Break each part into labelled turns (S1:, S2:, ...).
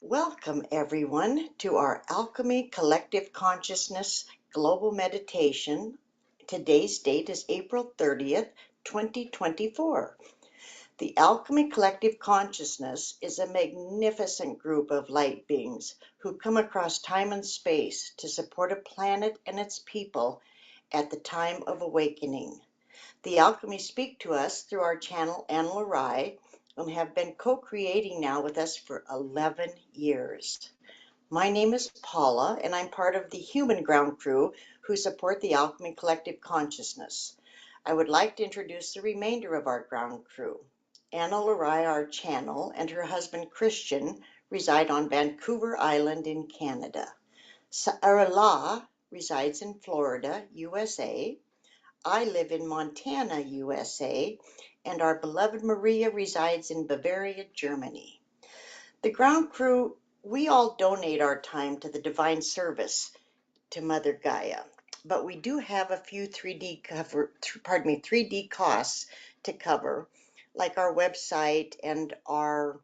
S1: Welcome, everyone, to our Alchemy Collective Consciousness Global Meditation. Today's date is April 30th, 2024. The Alchemy Collective Consciousness is a magnificent group of light beings who come across time and space to support a planet and its people at the time of awakening. The Alchemy speak to us through our channel Ana-La-Rai and have been co-creating now with us for 11 years. My name is Paula, and I'm part of the human ground crew who support the Alchemy Collective Consciousness. I would like to introduce the remainder of our ground crew. Ana-La-Rai, our channel, and her husband Christian reside on Vancouver Island in Canada. Sarah resides in Florida, USA. I live in Montana, USA, and our beloved Maria resides in Bavaria, Germany. The ground crew, we all donate our time to the divine service to Mother Gaia, but we do have a few 3D costs to cover, like our website and our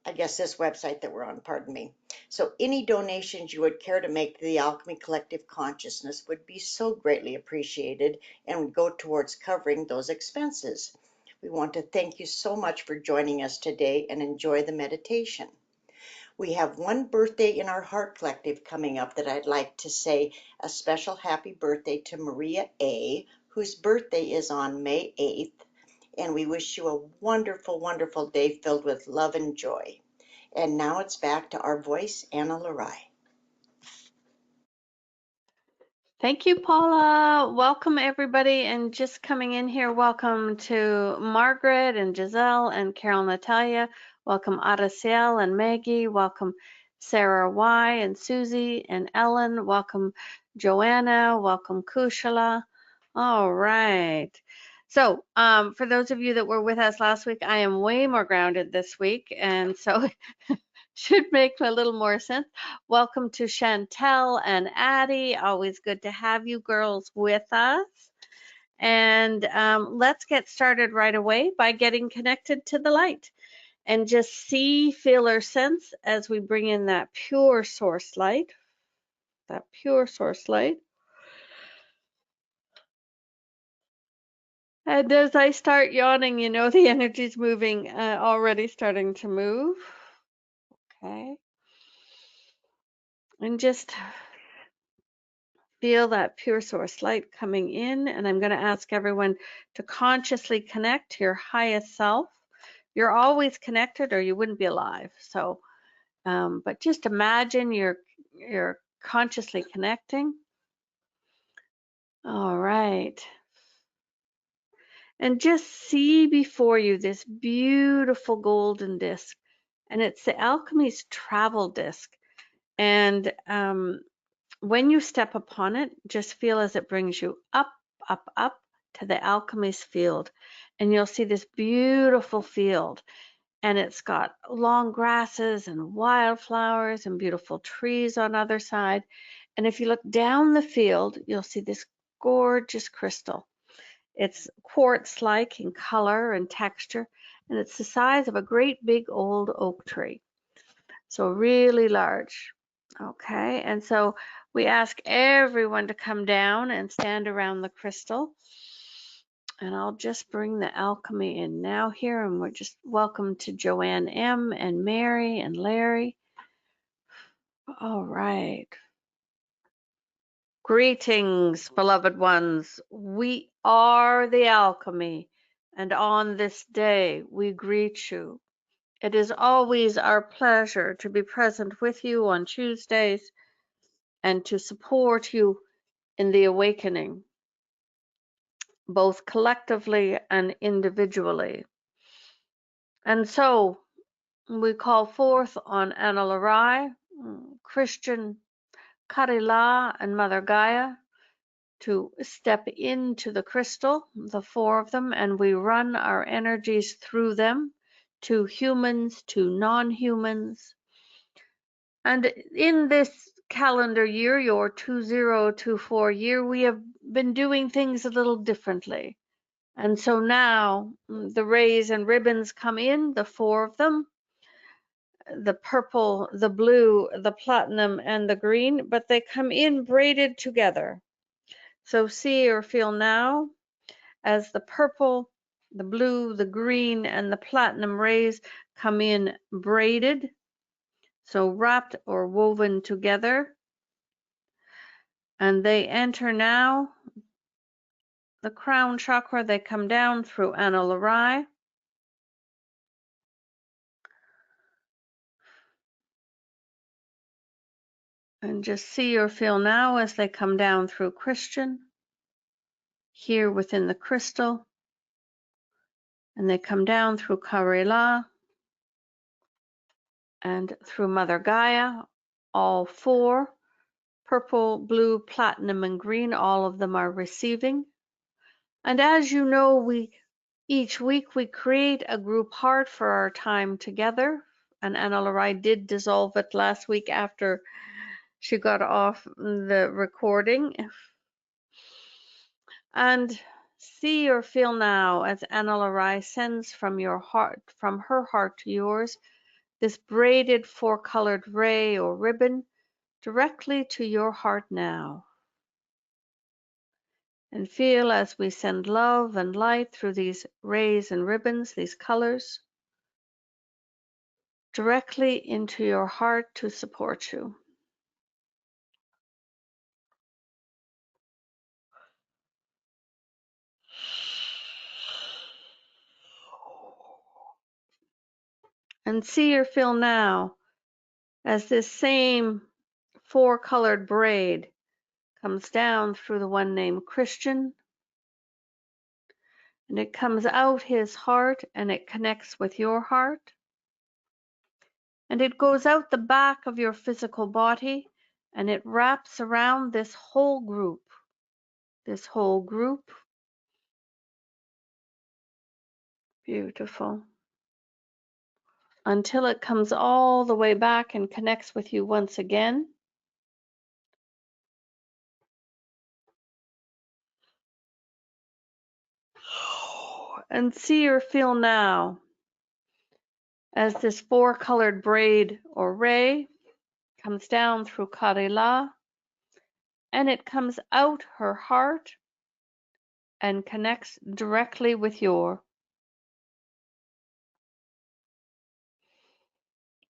S1: I guess this website that we're on, pardon me. So any donations you would care to make to the Alchemy Collective Consciousness would be so greatly appreciated and would go towards covering those expenses. We want to thank you so much for joining us today and enjoy the meditation. We have one birthday in our Heart Collective coming up that I'd like to say a special happy birthday to Maria A., whose birthday is on May 8th. And we wish you a wonderful, wonderful day filled with love and joy. And now it's back to our voice, Ana-La-Rai.
S2: Thank you, Paula. Welcome, everybody. And just coming in here, welcome to Margaret and Giselle and Carol Natalia. Welcome, Araceli and Maggie. Welcome, Sarah Y. and Susie and Ellen. Welcome, Joanna. Welcome, Kushala. All right. So for those of you that were with us last week, I am way more grounded this week. And so should make a little more sense. Welcome to Chantel and Addie. Always good to have you girls with us. And let's get started right away by getting connected to the light. And just see, feel, or sense as we bring in that pure source light. That pure source light. And as I start yawning, you know the energy's moving, already starting to move. Okay. And just feel that pure source light coming in. And I'm going to ask everyone to consciously connect to your highest self. You're always connected or you wouldn't be alive. So, but just imagine you're consciously connecting. All right. And just see before you this beautiful golden disc. And it's the Alchemy's travel disc. And when you step upon it, just feel as it brings you up, up, up to the Alchemy's field. And you'll see this beautiful field. And it's got long grasses and wildflowers and beautiful trees on either side. And if you look down the field, you'll see this gorgeous crystal. It's quartz-like in color and texture, and it's the size of a great big old oak tree. So really large. Okay, and so we ask everyone to come down and stand around the crystal. And I'll just bring the alchemy in now here, and we're just welcome to Joanne M. and Mary and Larry. All right. Greetings, beloved ones. We are the alchemy, and on this day we greet you. It is always our pleasure to be present with you on Tuesdays and to support you in the awakening, both collectively and individually. And so we call forth on Ana-La-Rai, Christian, Karila, and Mother Gaia to step into the crystal, the four of them, and we run our energies through them to humans, to non-humans. And in this calendar year, your 2024 year, we have been doing things a little differently. And so now the rays and ribbons come in, the four of them. the purple, the blue, the platinum, and the green, but they come in braided together. So see or feel now as the purple, the blue, the green, and the platinum rays come in braided, so wrapped or woven together, and they enter now the crown chakra. They come down through Ana-La-Rai, and just see or feel now as they come down through Christian, here within the crystal, and they come down through Karela and through Mother Gaia, all four, purple, blue, platinum, and green, all of them are receiving. And as you know, each week we create a group heart for our time together, and Ana-La-Rai did dissolve it last week after she got off the recording. And see or feel now as Ana-La-Rai sends from your heart, from her heart to yours, this braided four-colored ray or ribbon directly to your heart now. And feel as we send love and light through these rays and ribbons, these colors, directly into your heart to support you. And see or feel now as this same four-colored braid comes down through the one named Christian, and it comes out his heart and it connects with your heart, and it goes out the back of your physical body and it wraps around this whole group, beautiful, until it comes all the way back and connects with you once again. And see or feel now as this four-colored braid or ray comes down through Karela and it comes out her heart and connects directly with your.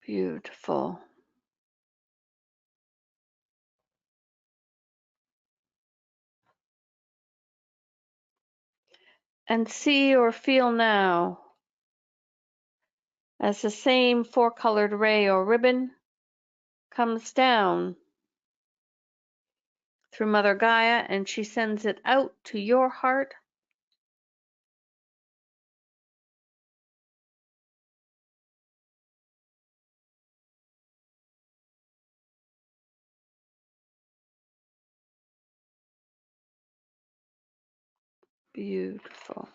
S2: Beautiful. And see or feel now as the same four-colored ray or ribbon comes down through Mother Gaia and she sends it out to your heart. Beautiful.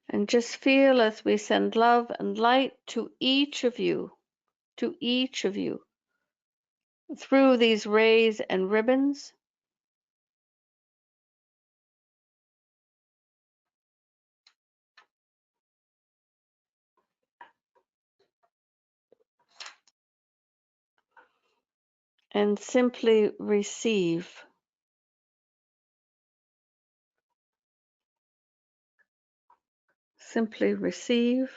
S2: And just feel as we send love and light to each of you, through these rays and ribbons. And simply receive. Simply receive.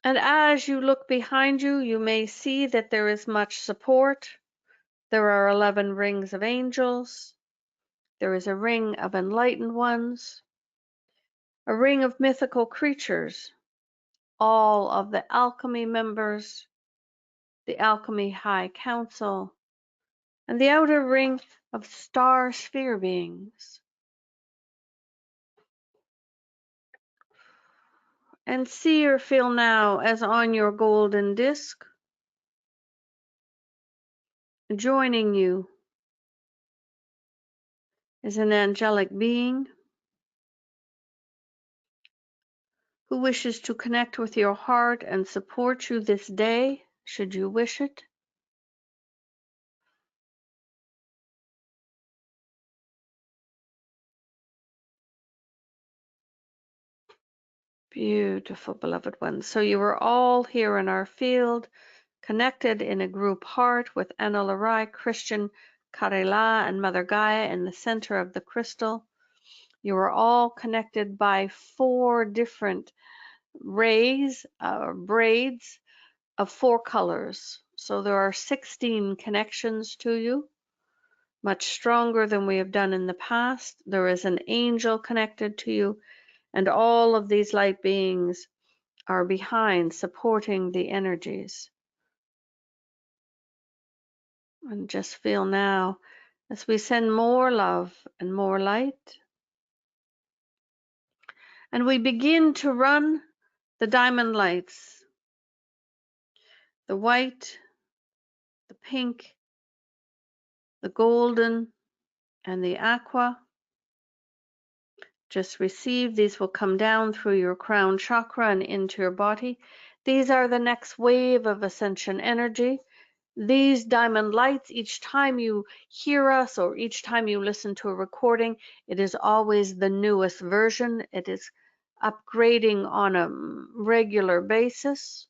S2: And as you look behind you, you may see that there is much support. There are 11 rings of angels. There is a ring of enlightened ones, a ring of mythical creatures, all of the alchemy members, the Alchemy High Council, and the outer ring of star sphere beings. And see or feel now as on your golden disc, joining you is an angelic being who wishes to connect with your heart and support you this day, should you wish it. Beautiful, beloved ones. So you are all here in our field, connected in a group heart with Ana-La-Rai, Christian, Karela, and Mother Gaia in the center of the crystal. You are all connected by 4 different braids of 4 colors. So there are 16 connections to you, much stronger than we have done in the past. There is an angel connected to you, and all of these light beings are behind, supporting the energies. And just feel now, as we send more love and more light, and we begin to run the diamond lights, the white, the pink, the golden, and the aqua. Just receive. These will come down through your crown chakra and into your body. These are the next wave of ascension energy. These diamond lights, each time you hear us or each time you listen to a recording, it is always the newest version. It is upgrading on a regular basis.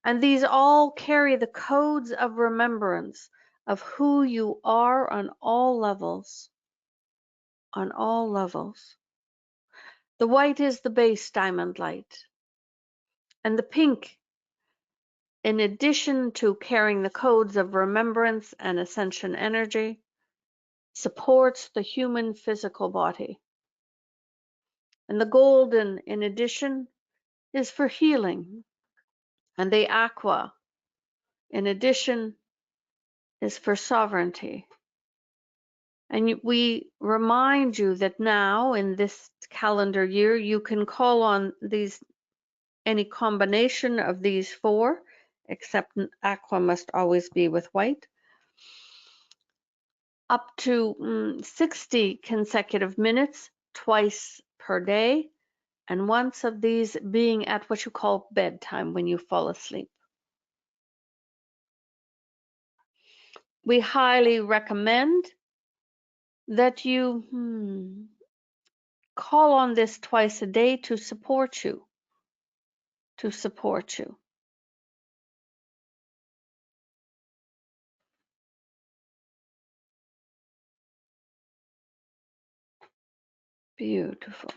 S2: And these all carry the codes of remembrance of who you are on all levels. On all levels. The white is the base diamond light. And the pink, in addition to carrying the codes of remembrance and ascension energy, supports the human physical body. And the golden, in addition, is for healing. And the aqua, in addition, is for sovereignty. And we remind you that now, in this calendar year, you can call on any combination of these 4, except aqua must always be with white, up to 60 consecutive minutes, twice per day, and once of these being at what you call bedtime, when you fall asleep. We highly recommend that you call on this twice a day to support you. Beautiful.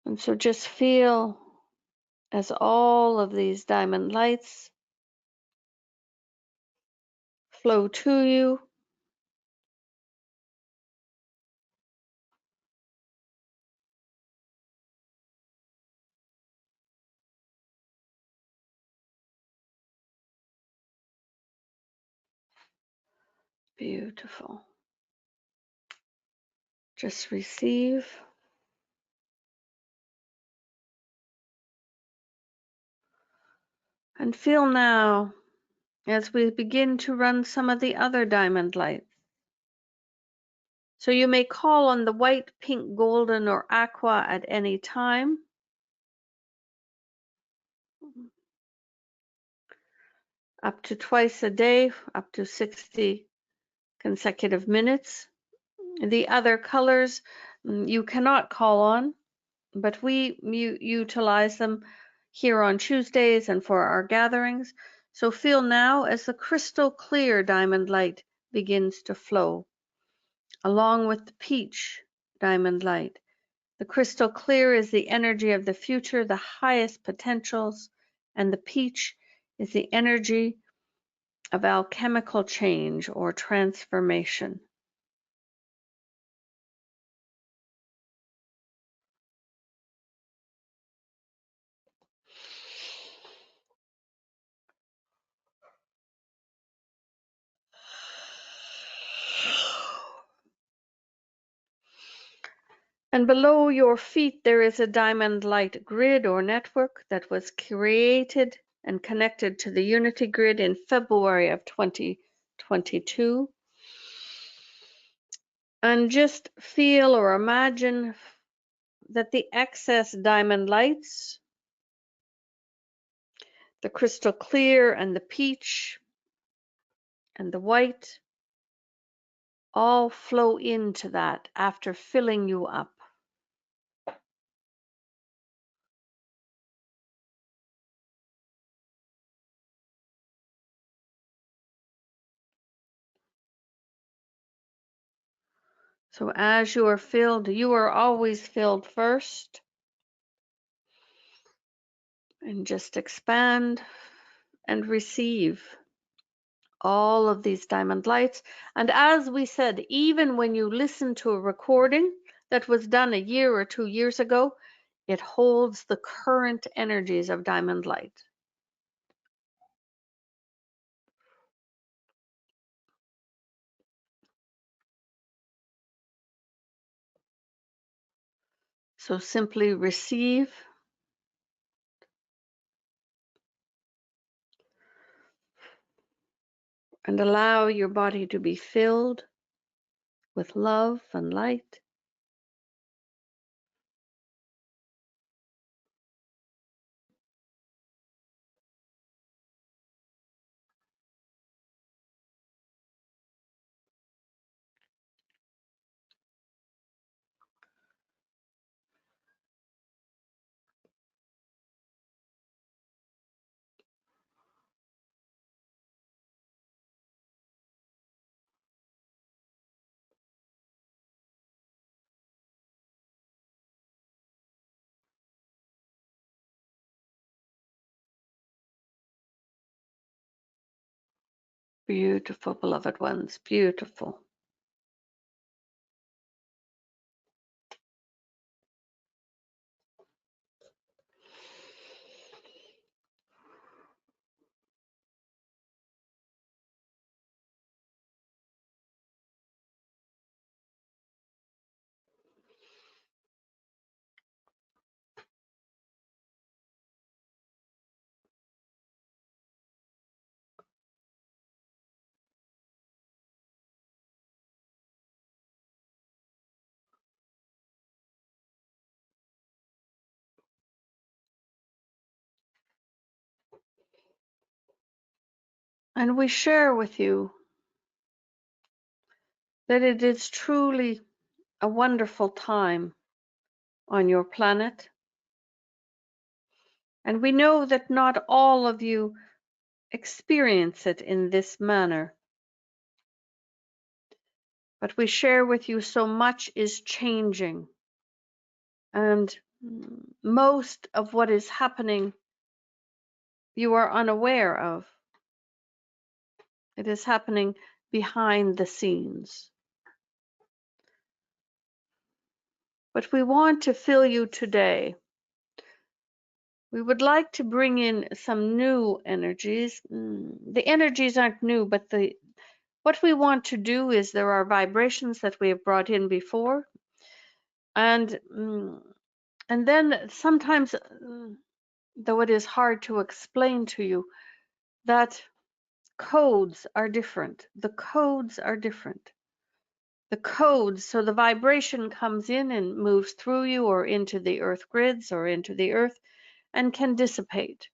S2: And so just feel as all of these diamond lights flow to you. Beautiful. Just receive. And feel now as we begin to run some of the other diamond lights. So you may call on the white, pink, golden, or aqua at any time. Up to twice a day, up to 60 consecutive minutes. The other colors you cannot call on, but we utilize them here on Tuesdays and for our gatherings. So feel now as the crystal clear diamond light begins to flow, along with the peach diamond light. The crystal clear is the energy of the future, the highest potentials, and the peach is the energy of alchemical change or transformation. And below your feet there is a diamond light grid or network that was created and connected to the Unity Grid in February of 2022. And just feel or imagine that the excess diamond lights, the crystal clear and the peach, and the white all flow into that after filling you up. So as you are filled, you are always filled first, and just expand and receive all of these diamond lights. And as we said, even when you listen to a recording that was done a year or 2 years ago, it holds the current energies of diamond light. So simply receive and allow your body to be filled with love and light. Beautiful, beloved ones, beautiful. And we share with you that it is truly a wonderful time on your planet. And we know that not all of you experience it in this manner. But we share with you so much is changing. And most of what is happening, you are unaware of. It is happening behind the scenes. But we want to fill you today. We would like to bring in some new energies. The energies aren't new, but what we want to do is there are vibrations that we have brought in before. And then sometimes, though it is hard to explain to you, that codes are different. The codes are different. The codes, so the vibration comes in and moves through you or into the earth grids or into the earth and can dissipate.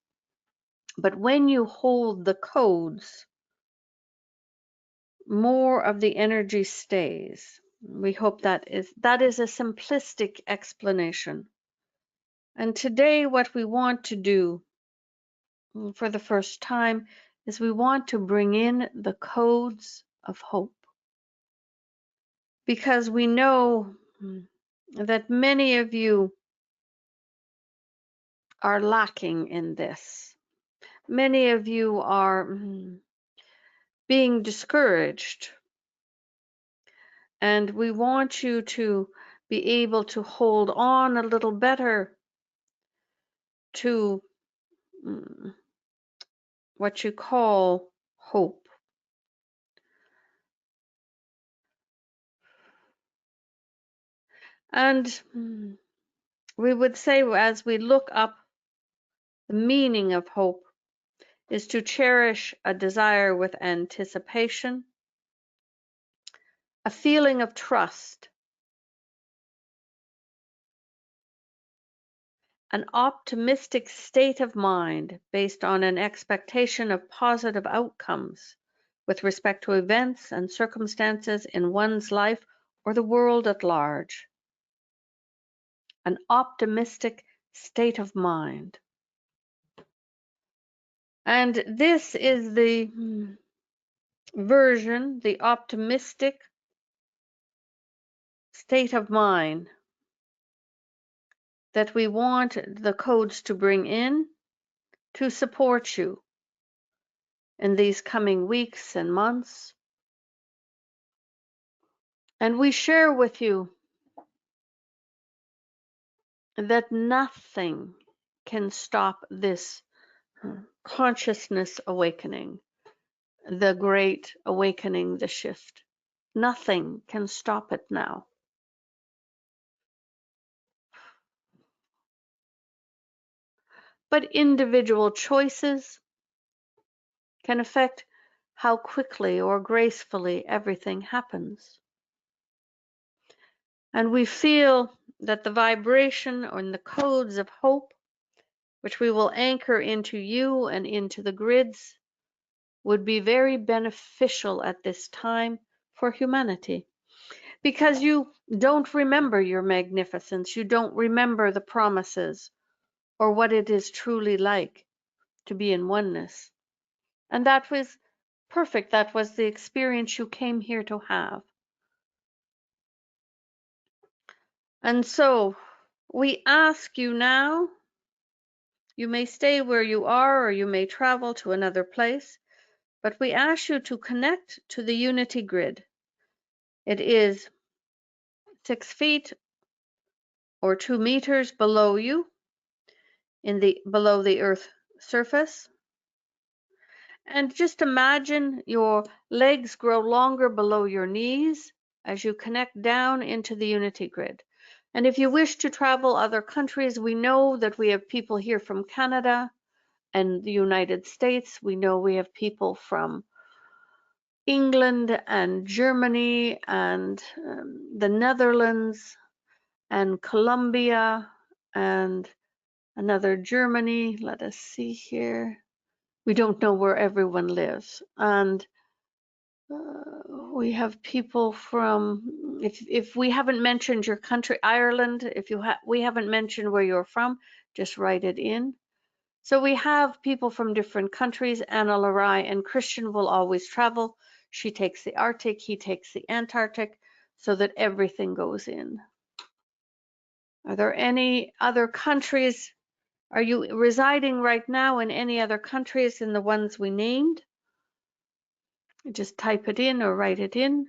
S2: But when you hold the codes, more of the energy stays. We hope that is a simplistic explanation. And today what we want to do for the first time is we want to bring in the codes of hope. Because we know that many of you are lacking in this. Many of you are being discouraged. And we want you to be able to hold on a little better to what you call hope. And we would say, as we look up, the meaning of hope is to cherish a desire with anticipation, a feeling of trust, an optimistic state of mind based on an expectation of positive outcomes with respect to events and circumstances in one's life or the world at large. An optimistic state of mind. And this is the version, the optimistic state of mind that we want the codes to bring in to support you in these coming weeks and months. And we share with you that nothing can stop this consciousness awakening, the great awakening, the shift. Nothing can stop it now. But individual choices can affect how quickly or gracefully everything happens. And we feel that the vibration or the codes of hope, which we will anchor into you and into the grids, would be very beneficial at this time for humanity. Because you don't remember your magnificence, you don't remember the promises or what it is truly like to be in oneness. And that was perfect. That was the experience you came here to have. And so we ask you now, you may stay where you are or you may travel to another place, but we ask you to connect to the unity grid. It is 6 feet or 2 meters below you, below the earth surface. And just imagine your legs grow longer below your knees as you connect down into the unity grid. And if you wish to travel other countries, we know that we have people here from Canada and the United States. We know we have people from England and Germany and the Netherlands and Colombia and another Germany. Let us see here. We don't know where everyone lives. And we have people from, if we haven't mentioned your country, Ireland, we haven't mentioned where you're from, just write it in. So we have people from different countries. Ana-La-Rai and Christian will always travel. She takes the Arctic, he takes the Antarctic, so that everything goes in. Are there any other countries? Are you residing right now in any other countries than the ones we named? Just type it in or write it in.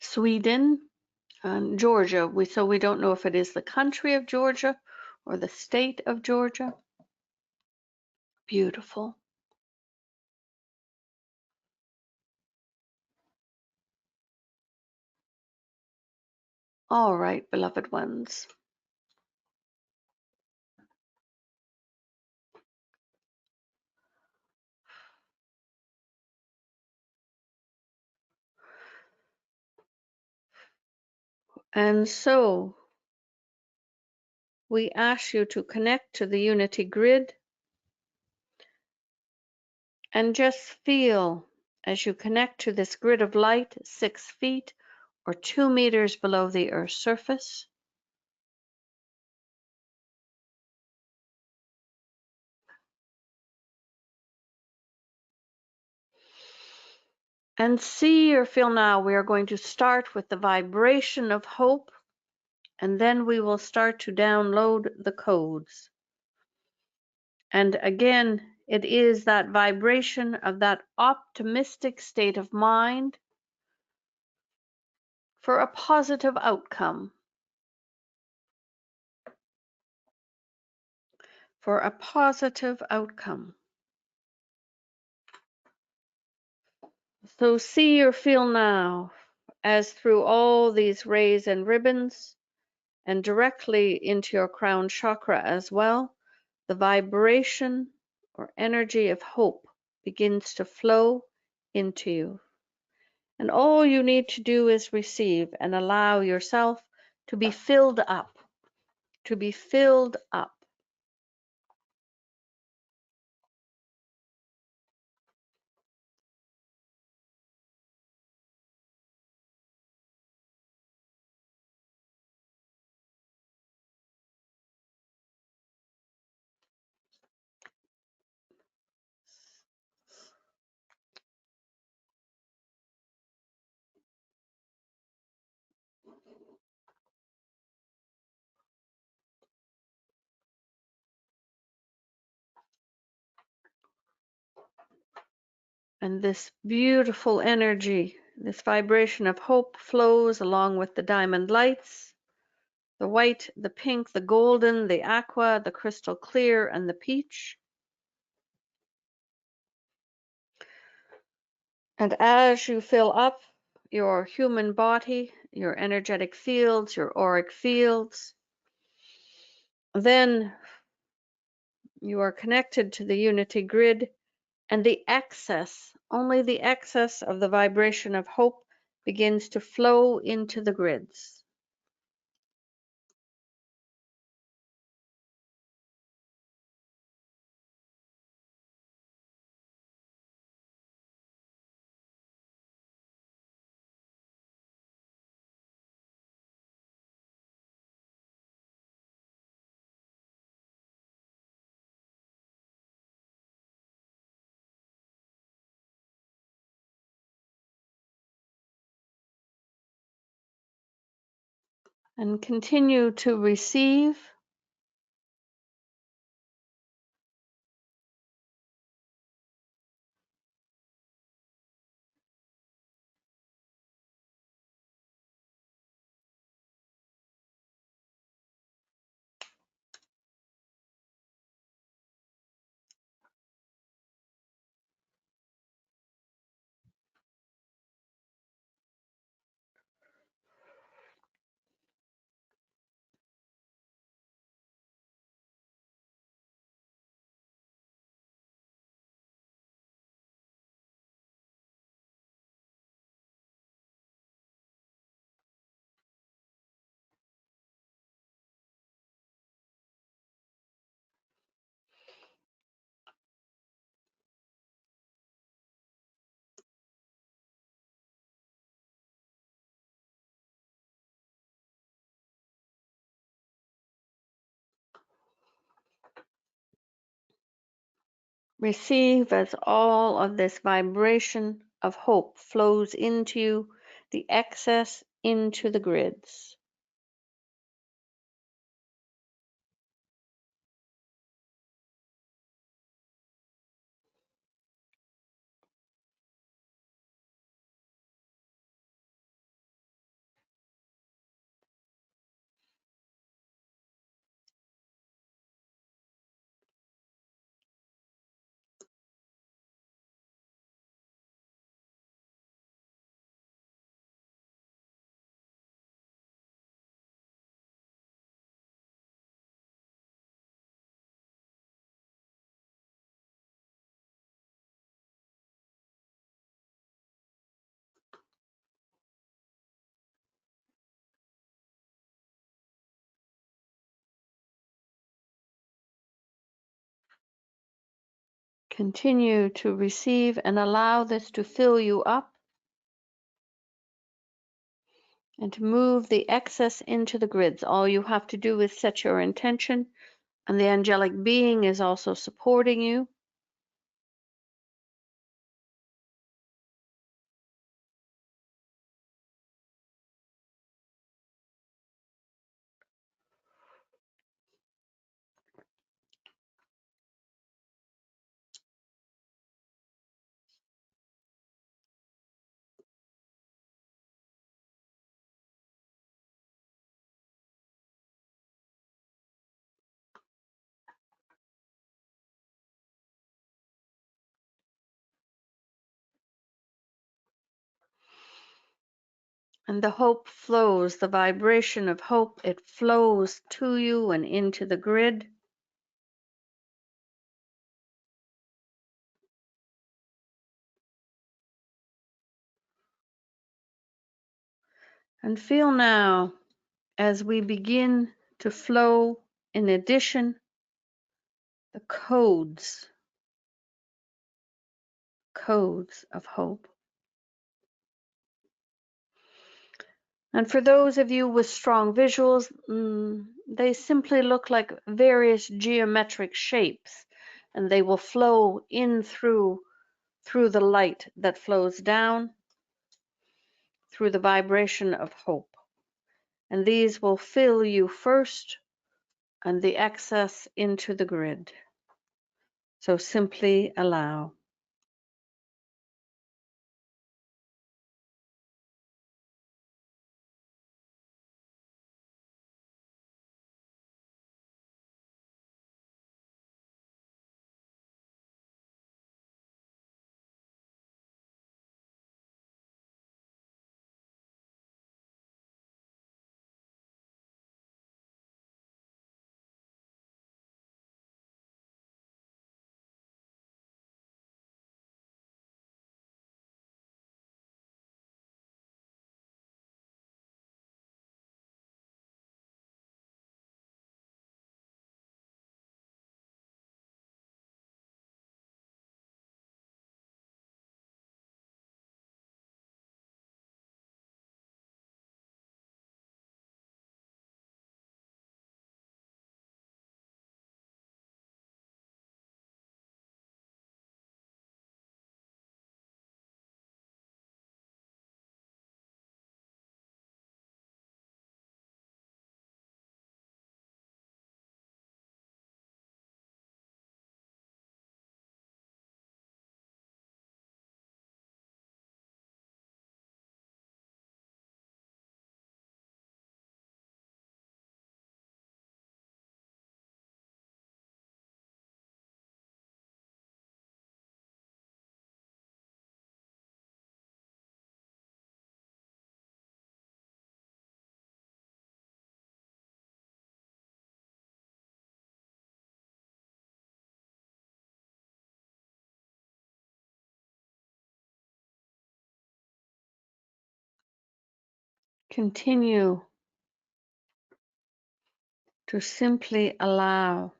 S2: Sweden and Georgia. So we don't know if it is the country of Georgia or the state of Georgia. Beautiful. All right, beloved ones. And so we ask you to connect to the unity grid and just feel as you connect to this grid of light 6 feet or 2 meters below the Earth's surface. And see or feel now, we are going to start with the vibration of hope, and then we will start to download the codes. And again, it is that vibration of that optimistic state of mind for a positive outcome. For a positive outcome. So see or feel now as through all these rays and ribbons and directly into your crown chakra as well, the vibration or energy of hope begins to flow into you. And all you need to do is receive and allow yourself to be filled up to be filled up. And this beautiful energy, this vibration of hope flows along with the diamond lights, the white, the pink, the golden, the aqua, the crystal clear, and the peach. And as you fill up your human body, your energetic fields, your auric fields, then you are connected to the unity grid, and the excess, only the excess of the vibration of hope begins to flow into the grids. And continue to receive. Receive as all of this vibration of hope flows into you, the excess into the grids. Continue to receive and allow this to fill you up and to move the excess into the grids. All you have to do is set your intention, and the angelic being is also supporting you. And the hope flows, the vibration of hope, it flows to you and into the grid. And feel now, as we begin to flow in addition the codes of hope. And for those of you with strong visuals, they simply look like various geometric shapes, and they will flow in through the light that flows down through the vibration of hope. And these will fill you first and the excess into the grid. So simply allow. Continue to simply allow.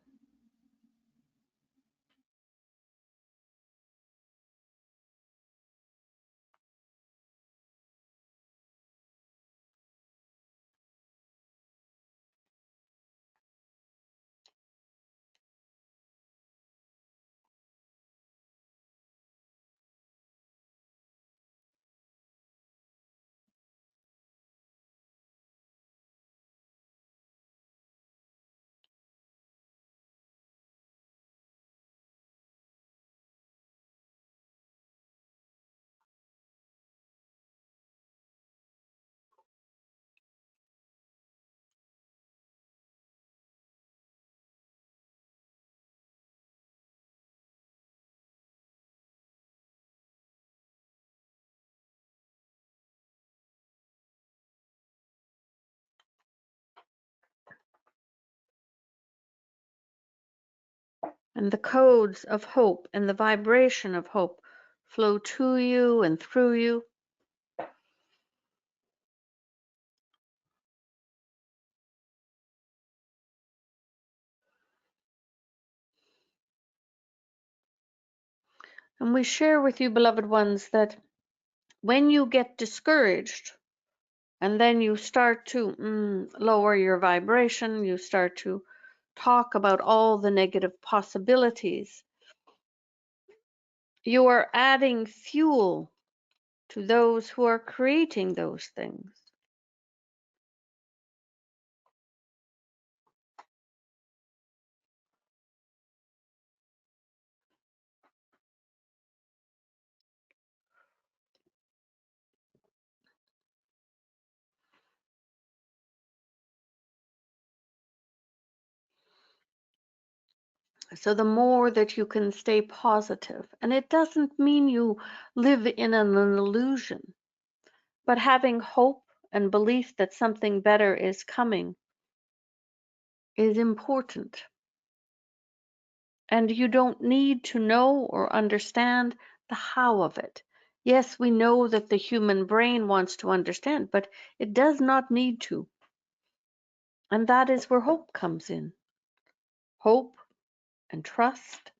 S2: And the codes of hope and the vibration of hope flow to you and through you. And we share with you, beloved ones, that when you get discouraged and then you start to lower your vibration, you start to talk about all the negative possibilities, you are adding fuel to those who are creating those things. So the more that you can stay positive, and it doesn't mean you live in an illusion, but having hope and belief that something better is coming is important. And you don't need to know or understand the how of it. Yes, we know that the human brain wants to understand, but it does not need to. And that is where hope comes in. Hope and trust.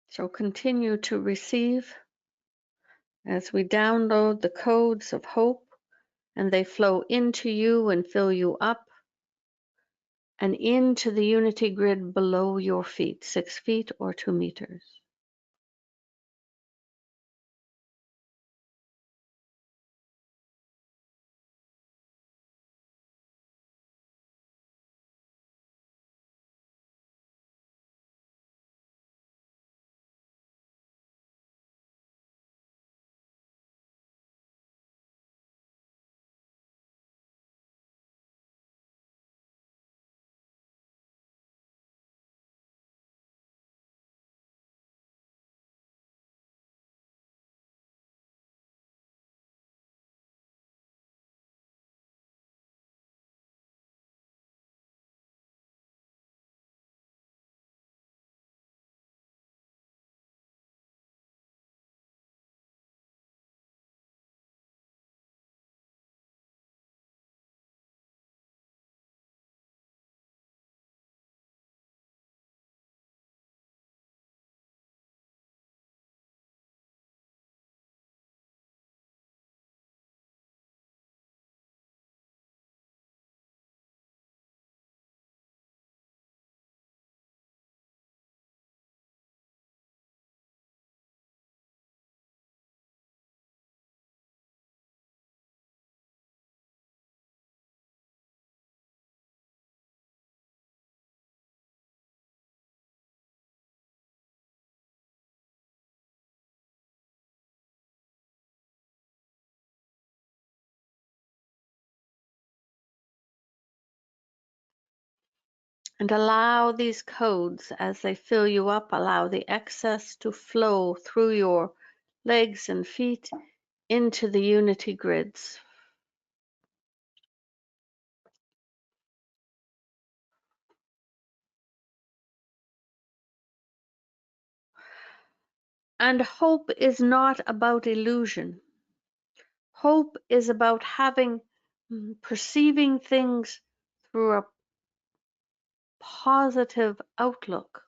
S2: So continue to receive as we download the codes of hope, and they flow into you and fill you up and into the unity grid below your feet, 6 feet or 2 meters. And allow these codes, as they fill you up, allow the excess to flow through your legs and feet into the unity grids. And hope is not about illusion. Hope is about perceiving things through a positive outlook.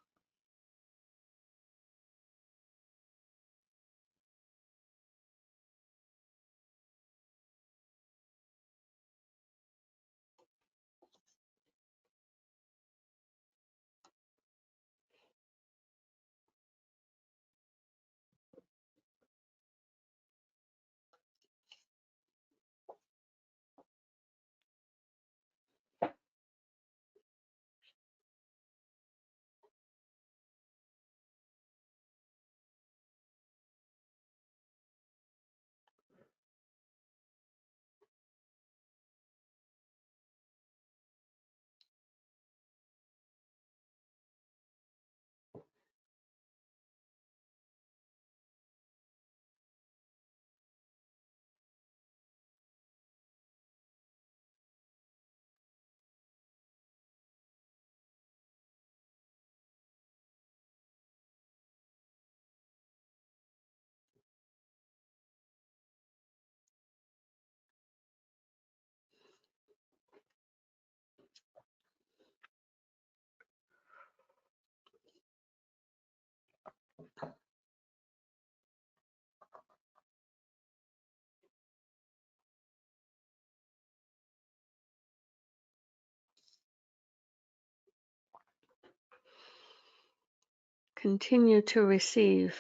S2: Continue to receive.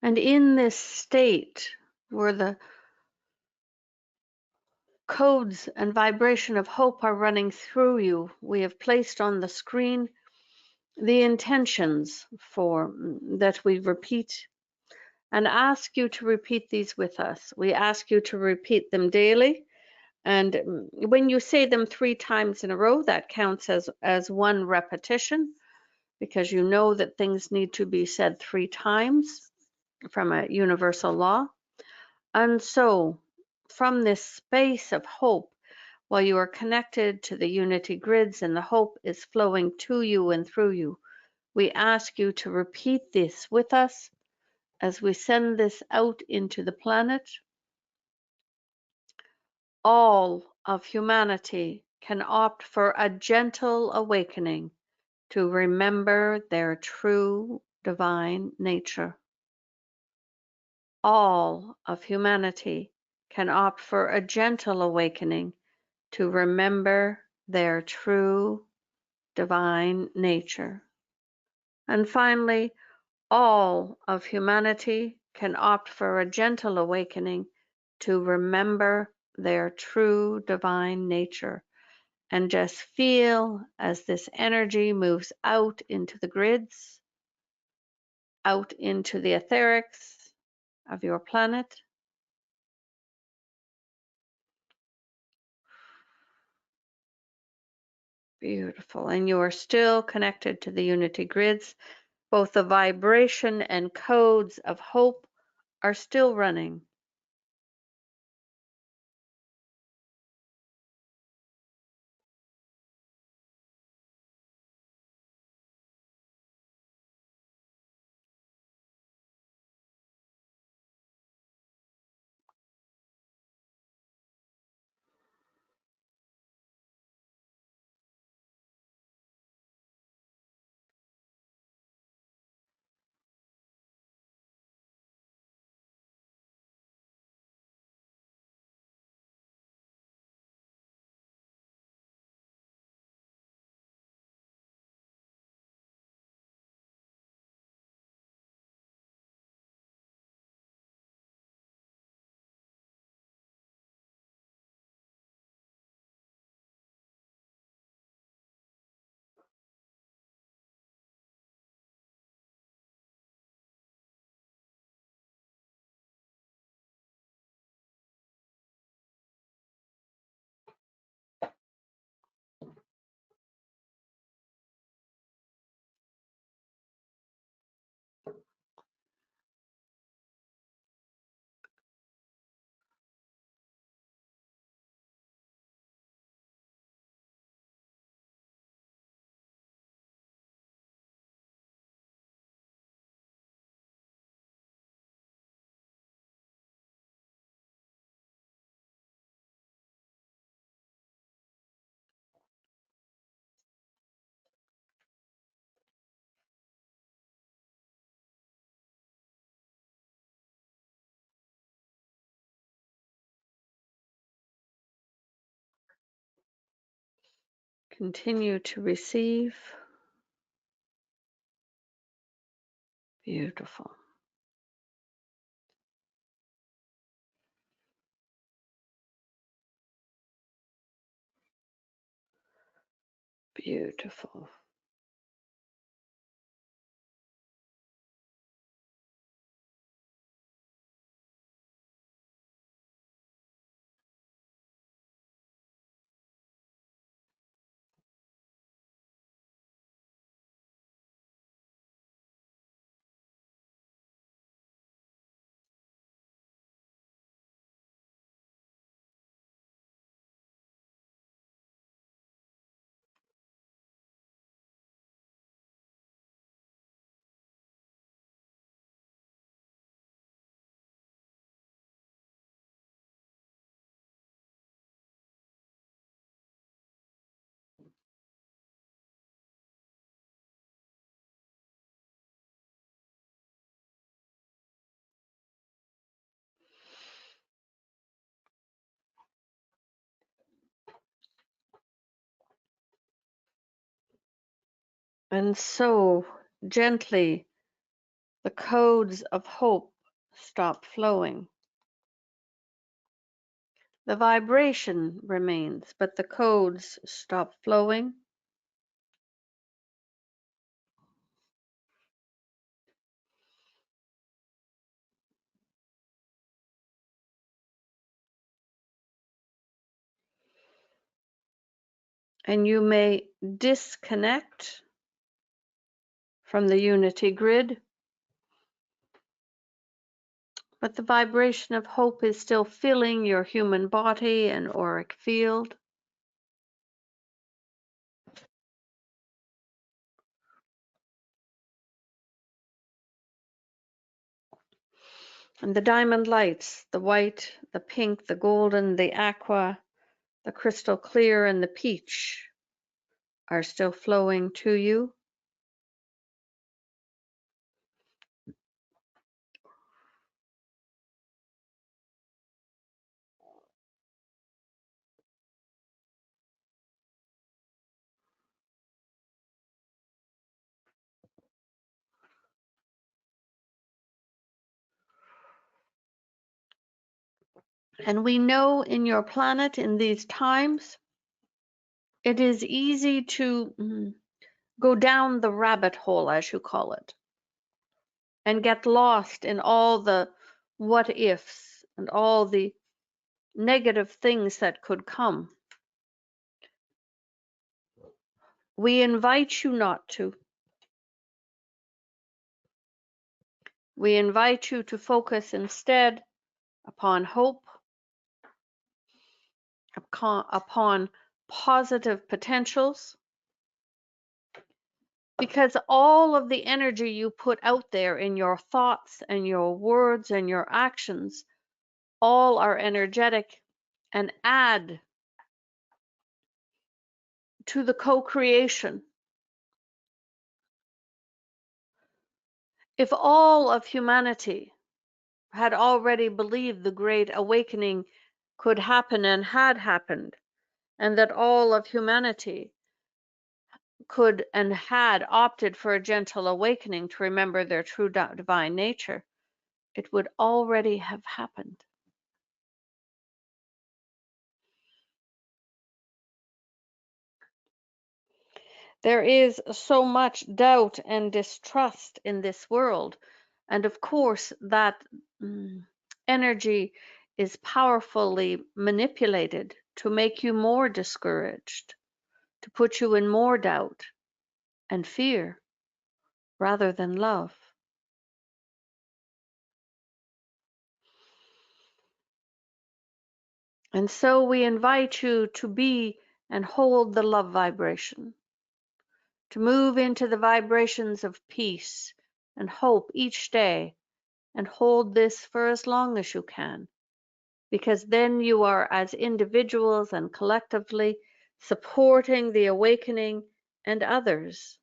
S2: And in this state where the codes and vibration of hope are running through you, we have placed on the screen the intentions for that we repeat and ask you to repeat these with us. We ask you to repeat them daily And when you say them 3 times in a row, that counts as one repetition, because you know that things need to be said 3 times from a universal law. And so, from this space of hope, while you are connected to the unity grids and the hope is flowing to you and through you, we ask you to repeat this with us as we send this out into the planet. All of humanity can opt for a gentle awakening to remember their true divine nature. All of humanity can opt for a gentle awakening to remember their true divine nature. And finally, all of humanity can opt for a gentle awakening to remember their true divine nature. And just feel as this energy moves out into the grids, out into the etherics of your planet. Beautiful. And you are still connected to the unity grids. Both the vibration and codes of hope are still running. Continue to receive. Beautiful. Beautiful. And so, gently, the codes of hope stop flowing. The vibration remains, but the codes stop flowing. and you may disconnect from the unity grid, but the vibration of hope is still filling your human body and auric field. And the diamond lights, the white, the pink, the golden, the aqua, the crystal clear, and the peach are still flowing to you. And we know in your planet in these times, it is easy to go down the rabbit hole, as you call it, and get lost in all the what ifs and all the negative things that could come. We invite you not to. We invite you to focus instead upon hope, upon positive potentials, because all of the energy you put out there in your thoughts and your words and your actions, all are energetic and add to the co-creation. If all of humanity had already believed the Great Awakening could happen and had happened, and that all of humanity could and had opted for a gentle awakening to remember their true divine nature, it would already have happened. There is so much doubt and distrust in this world, and of course that energy is powerfully manipulated to make you more discouraged, to put you in more doubt and fear rather than love. And so we invite you to be and hold the love vibration, to move into the vibrations of peace and hope each day, and hold this for as long as you can, because then you are, as individuals and collectively, supporting the awakening and others.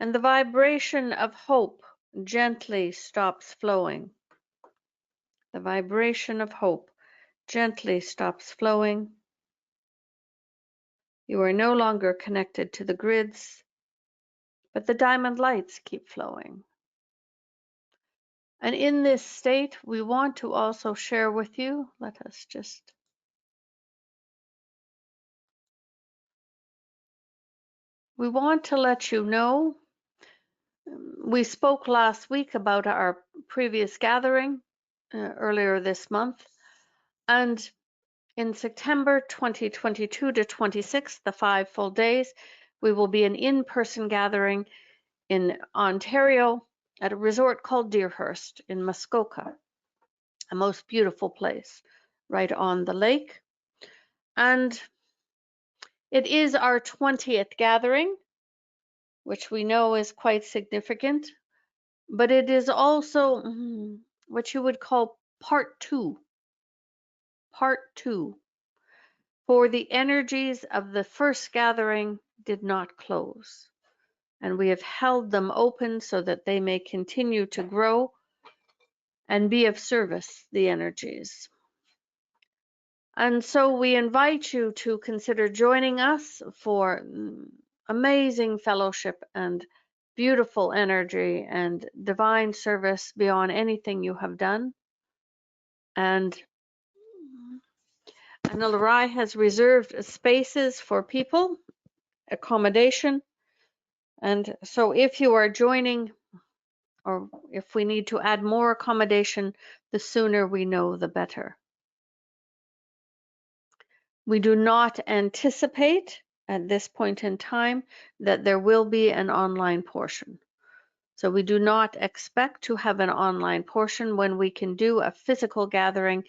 S2: And the vibration of hope gently stops flowing. The vibration of hope gently stops flowing. You are no longer connected to the grids, but the diamond lights keep flowing. And in this state, we want to also share with you, we want to let you know, we spoke last week about our previous gathering earlier this month, and in September 2022 to 26, the 5 full days, we will be an in-person gathering in Ontario at a resort called Deerhurst in Muskoka, a most beautiful place right on the lake. And it is our 20th gathering, which we know is quite significant, but it is also what you would call part two. Part two. For the energies of the first gathering did not close, and we have held them open so that they may continue to grow and be of service, the energies. And so we invite you to consider joining us for amazing fellowship and beautiful energy and divine service beyond anything you have done. And Ana-La-Rai has reserved spaces for people, accommodation. And so if you are joining or if we need to add more accommodation, the sooner we know, the better. We do not anticipate at this point in time that there will be an online portion. So we do not expect to have an online portion when we can do a physical gathering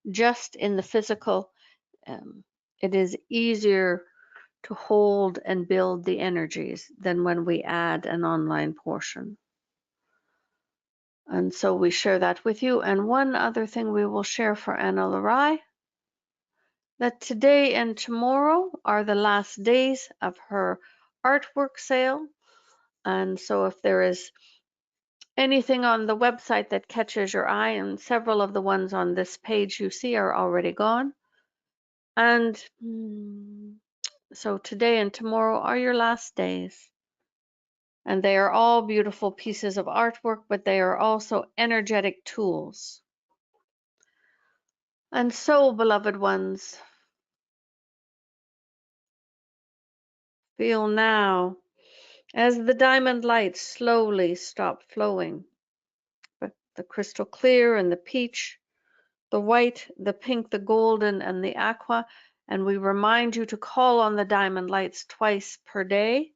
S2: just in the physical. It is easier to hold and build the energies than when we add an online portion. And so we share that with you. And one other thing we will share for Ana-La-Rai, that today and tomorrow are the last days of her artwork sale. And so if there is anything on the website that catches your eye, and several of the ones on this page you see are already gone. And so today and tomorrow are your last days. And they are all beautiful pieces of artwork, but they are also energetic tools. And so, beloved ones, feel now as the diamond lights slowly stop flowing, but the crystal clear and the peach, the white, the pink, the golden, and the aqua. And we remind you to call on the diamond lights twice per day,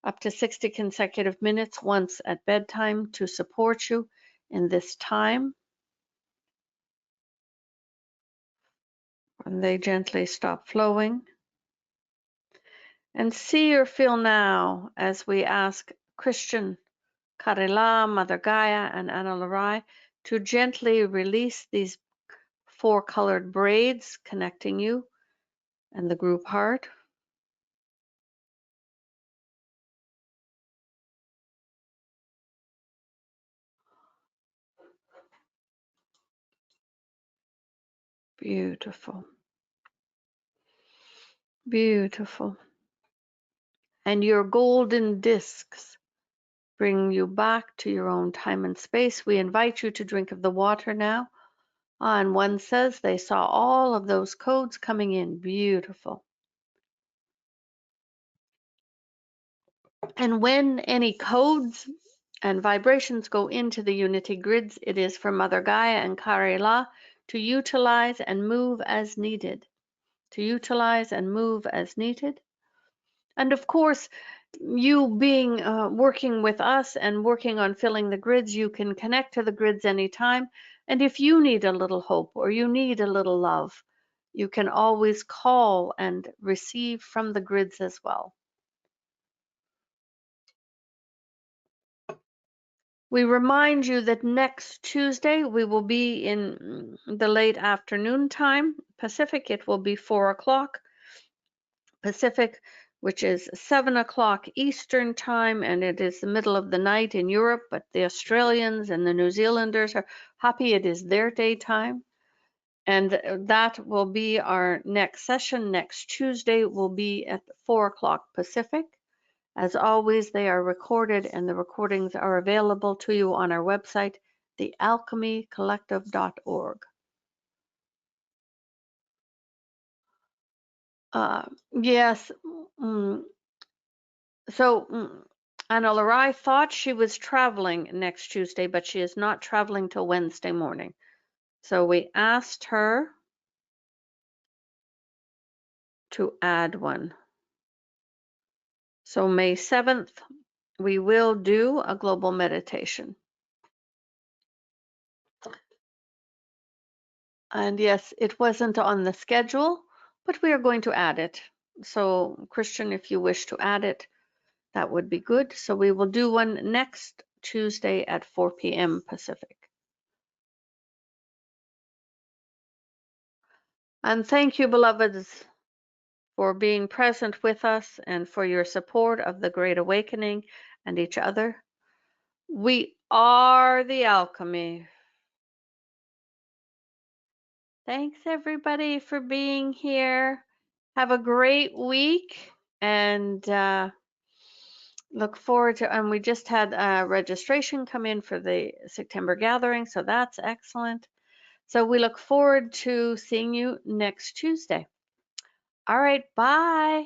S2: up to 60 consecutive minutes, once at bedtime, to support you in this time. And they gently stop flowing. And see or feel now as we ask Christian, Kare-La, Mother Gaia, and Ana-La-Rai to gently release these 4 colored braids connecting you and the group heart. Beautiful. Beautiful. And your golden discs bring you back to your own time and space. We invite you to drink of the water now. And one says they saw all of those codes coming in. Beautiful. And when any codes and vibrations go into the unity grids, it is for Mother Gaia and Kare-La to utilize and move as needed. To utilize and move as needed. And of course, you being working with us and working on filling the grids, you can connect to the grids anytime. And if you need a little hope or you need a little love, you can always call and receive from the grids as well. We remind you that next Tuesday we will be in the late afternoon time Pacific. It will be 4 o'clock Pacific, which is 7 o'clock Eastern time, and it is the middle of the night in Europe, but the Australians and the New Zealanders are happy it is their daytime. And that will be our next session. Next Tuesday will be at 4 o'clock Pacific. As always, they are recorded, and the recordings are available to you on our website, thealchemycollective.org. Yes. Ana-La-Rai thought she was traveling next Tuesday, but she is not traveling till Wednesday morning. So we asked her to add one. So May 7th, we will do a global meditation. And yes, it wasn't on the schedule, but we are going to add it. So Christian, if you wish to add it, that would be good. So we will do one next Tuesday at 4 p.m. Pacific. And thank you, beloveds, for being present with us and for your support of the Great Awakening and each other. We are the alchemy. Thanks, everybody, for being here. Have a great week, and look forward to, and we just had registration come in for the September gathering, so that's excellent. So we look forward to seeing you next Tuesday. All right, bye.